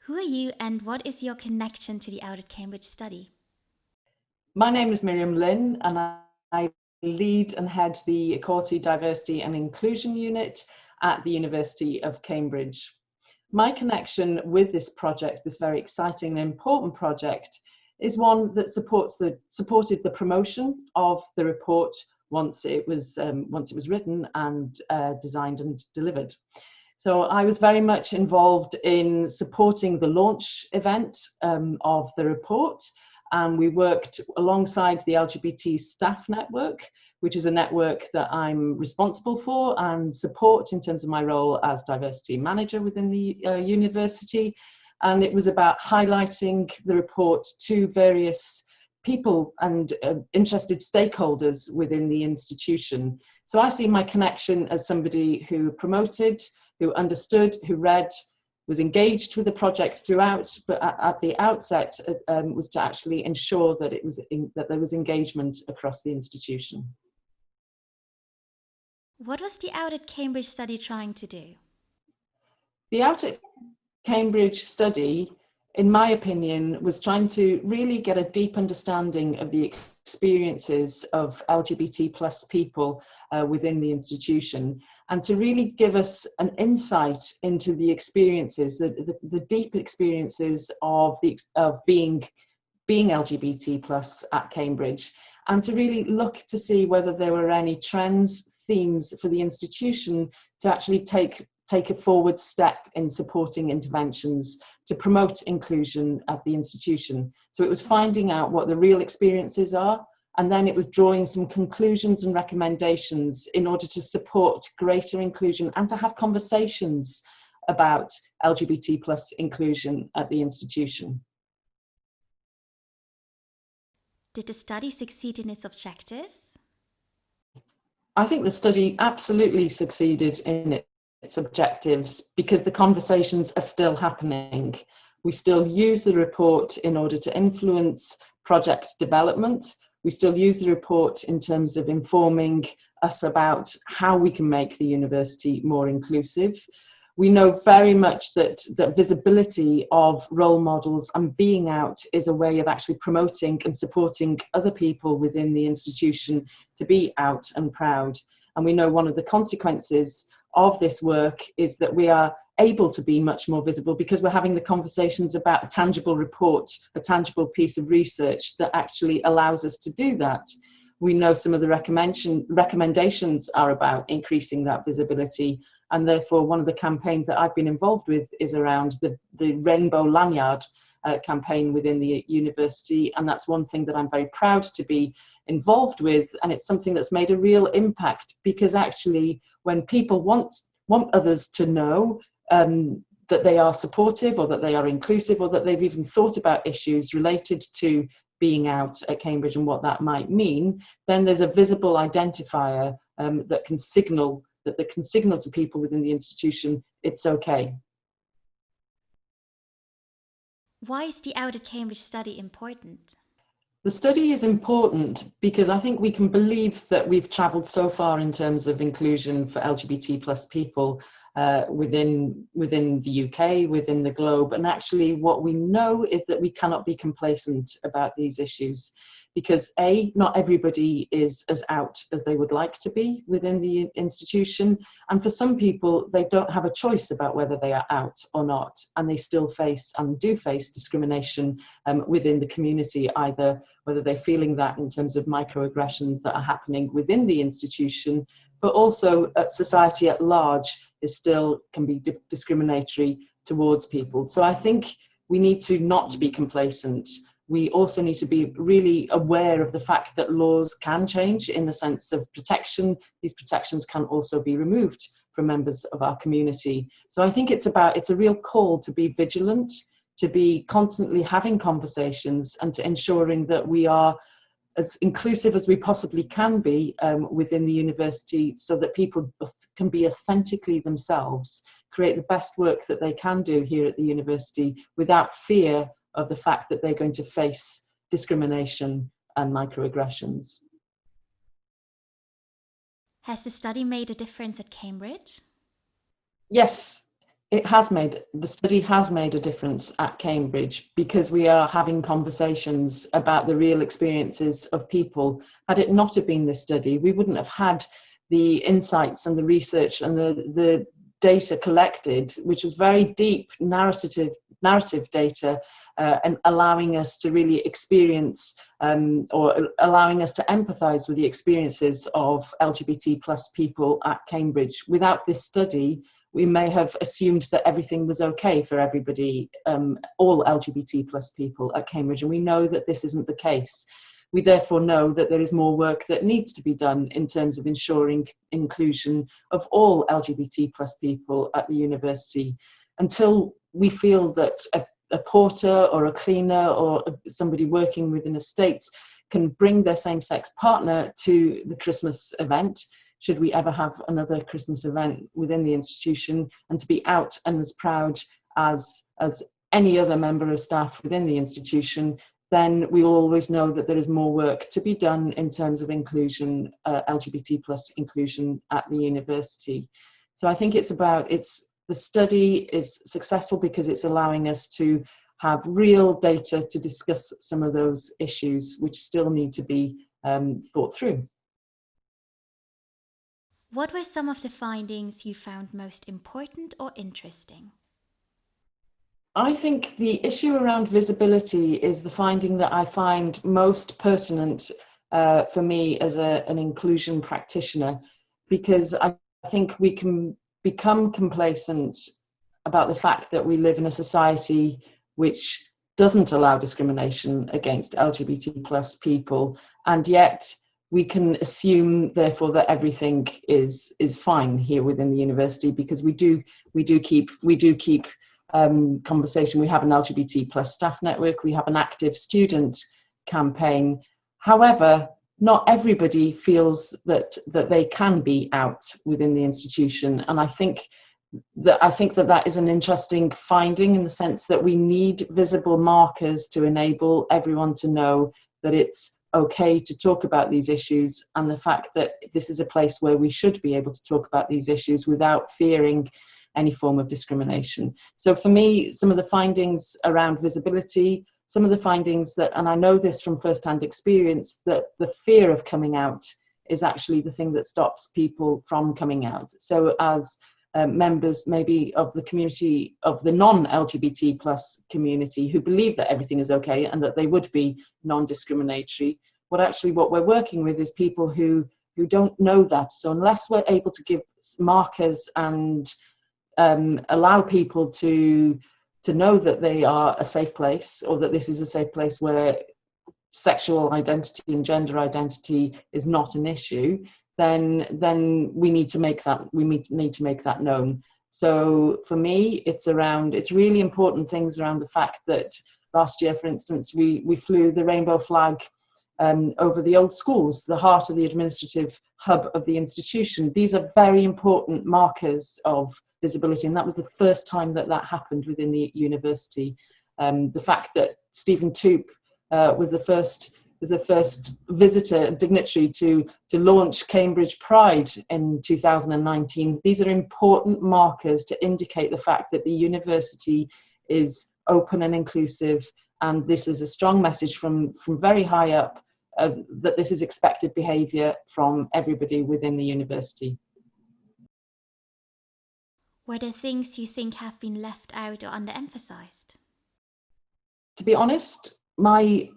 Who are you and what is your connection to the Out at Cambridge study? My name is Miriam Lynn, and I lead and head the Equality, Diversity and Inclusion Unit at the University of Cambridge. My connection with this project, this very exciting and important project, is one that supported the promotion of the report once it was written and designed and delivered. So I was very much involved in supporting the launch event of the report, and we worked alongside the LGBT staff network, which is a network that I'm responsible for and support in terms of my role as diversity manager within the university. And it was about highlighting the report to various people and interested stakeholders within the institution. So I see my connection as somebody who promoted, who understood, who read, was engaged with the project throughout, but at the outset was to actually ensure that that there was engagement across the institution. What was the Out at Cambridge study trying to do? The Out at Cambridge study, in my opinion, was trying to really get a deep understanding of the experiences of LGBT plus people within the institution, and to really give us an insight into the experiences, the deep experiences of being LGBT plus at Cambridge, and to really look to see whether there were any trends, themes for the institution to actually take a forward step in supporting interventions to promote inclusion at the institution. So it was finding out what the real experiences are, and then it was drawing some conclusions and recommendations in order to support greater inclusion and to have conversations about LGBT plus inclusion at the institution. Did the study succeed in its objectives? I think the study absolutely succeeded in its objectives because the conversations are still happening. We still use the report in order to influence project development. We still use the report in terms of informing us about how we can make the university more inclusive. We know very much that visibility of role models and being out is a way of actually promoting and supporting other people within the institution to be out and proud. And we know one of the consequences of this work is that we are able to be much more visible because we're having the conversations about a tangible report, a tangible piece of research that actually allows us to do that. We know some of the recommendations are about increasing that visibility, and therefore one of the campaigns that I've been involved with is around the Rainbow Lanyard campaign within the university, and that's one thing that I'm very proud to be involved with, and it's something that's made a real impact because actually when people want others to know that they are supportive or that they are inclusive or that they've even thought about issues related to being out at Cambridge and what that might mean, then there's a visible identifier that can signal to people within the institution it's okay. Why is the Out at Cambridge study important? The study is important because I think we can believe that we've travelled so far in terms of inclusion for LGBT plus people within the UK, within the globe. And actually what we know is that we cannot be complacent about these issues because not everybody is as out as they would like to be within the institution. And for some people, they don't have a choice about whether they are out or not. And they still face and do face discrimination within the community, either whether they're feeling that in terms of microaggressions that are happening within the institution, but also society at large can be discriminatory towards people. So I think we need to not be complacent. We also need to be really aware of the fact that laws can change in the sense of protection. These protections can also be removed from members of our community. So I think it's a real call to be vigilant, to be constantly having conversations and to ensuring that we are as inclusive as we possibly can be within the university so that people can be authentically themselves, create the best work that they can do here at the university without fear of the fact that they're going to face discrimination and microaggressions. Has the study made a difference at Cambridge? Yes, The study has made a difference at Cambridge, because we are having conversations about the real experiences of people. Had it not have been this study, we wouldn't have had the insights and the research and the data collected, which was very deep narrative data, and allowing us to really experience, or allowing us to empathise with the experiences of LGBT plus people at Cambridge. Without this study, we may have assumed that everything was okay for everybody, all LGBT plus people at Cambridge, and we know that this isn't the case. We therefore know that there is more work that needs to be done in terms of ensuring inclusion of all LGBT plus people at the university. Until we feel that a porter or a cleaner or somebody working within estates can bring their same-sex partner to the Christmas event, should we ever have another Christmas event within the institution, and to be out and as proud as any other member of staff within the institution, then we will always know that there is more work to be done in terms of inclusion, LGBT plus inclusion at the university. So I think the study is successful because it's allowing us to have real data to discuss some of those issues which still need to be thought through. What were some of the findings you found most important or interesting? I think the issue around visibility is the finding that I find most pertinent for me as an inclusion practitioner, because I think we can become complacent about the fact that we live in a society which doesn't allow discrimination against LGBT plus people, and yet we can assume therefore that everything is fine here within the university, because we do keep conversation. We have an LGBT plus staff network, we have an active student campaign. However, not everybody feels that they can be out within the institution, and I think that is an interesting finding, in the sense that we need visible markers to enable everyone to know that it's okay to talk about these issues, and the fact that this is a place where we should be able to talk about these issues without fearing any form of discrimination. So for me, some of the findings around visibility, some of the findings that, and I know this from first-hand experience, that the fear of coming out is actually the thing that stops people from coming out. So as members maybe of the community, of the non-LGBT plus community, who believe that everything is okay and that they would be non-discriminatory, what we're working with is people who don't know that. So unless we're able to give markers and allow people to know that they are a safe place, or that this is a safe place where sexual identity and gender identity is not an issue, then we need to make that known. So for me, it's really important things around the fact that last year, for instance, we flew the rainbow flag over the old schools, the heart of the administrative hub of the institution. These are very important markers of visibility, and that was the first time that happened within the university. The fact that Stephen Toop was the first visitor dignitary to launch Cambridge Pride in 2019. These are important markers to indicate the fact that the university is open and inclusive, and this is a strong message from very high up that this is expected behaviour from everybody within the university. Were there things you think have been left out or underemphasized? To be honest, my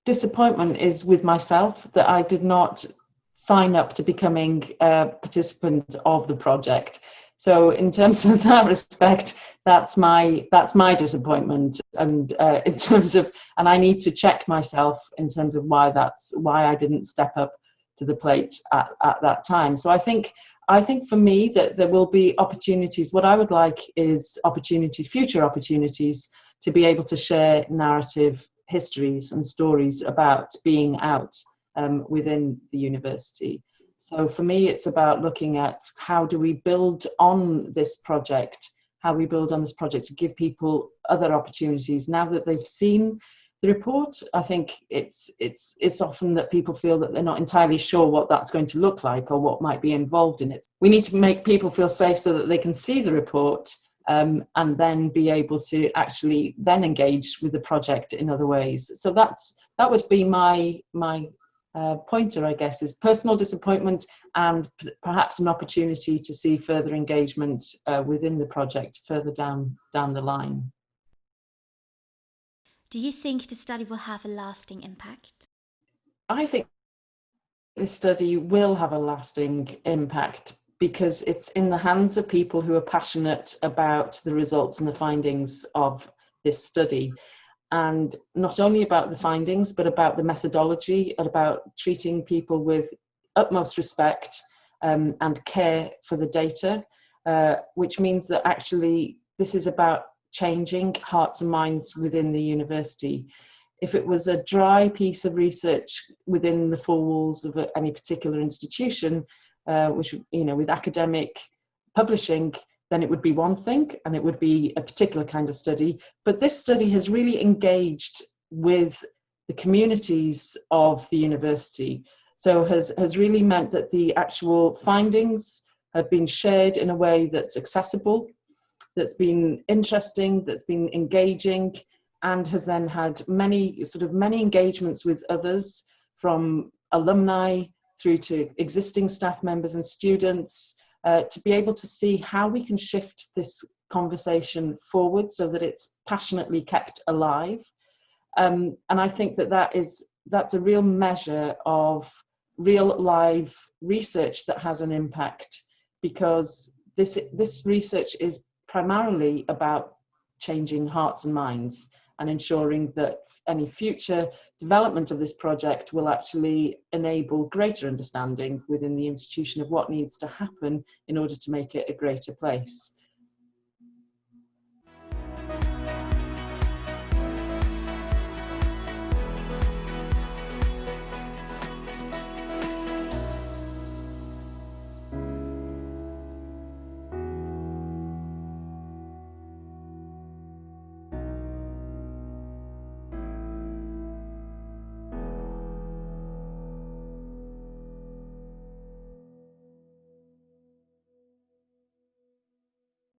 disappointment is with myself that I did not sign up to becoming a participant of the project. So in terms of that respect, that's my disappointment, and in terms of, and I need to check myself in terms of why I didn't step up to the plate at that time. So I think for me that there will be opportunities. What I would like is future opportunities to be able to share narrative histories and stories about being out within the university. So for me, it's about looking at how do we build on this project, to give people other opportunities now that they've seen The report, I think it's often that people feel that they're not entirely sure what that's going to look like or what might be involved in it. We need to make people feel safe so that they can see the report and then be able to actually then engage with the project in other ways. So that would be my pointer, I guess, is personal disappointment and perhaps an opportunity to see further engagement within the project further down the line. Do you think the study will have a lasting impact? I think this study will have a lasting impact because it's in the hands of people who are passionate about the results and the findings of this study. And not only about the findings, but about the methodology and about treating people with utmost respect and care for the data, which means that actually this is about changing hearts and minds within the university. If it was a dry piece of research within the four walls of any particular institution, which, with academic publishing, then it would be one thing and it would be a particular kind of study. But this study has really engaged with the communities of the university. So has really meant that the actual findings have been shared in a way that's accessible, that's been interesting, that's been engaging, and has then had many engagements with others, from alumni through to existing staff members and students, to be able to see how we can shift this conversation forward so that it's passionately kept alive. And I think that's a real measure of real live research that has an impact, because this research is primarily about changing hearts and minds and ensuring that any future development of this project will actually enable greater understanding within the institution of what needs to happen in order to make it a greater place.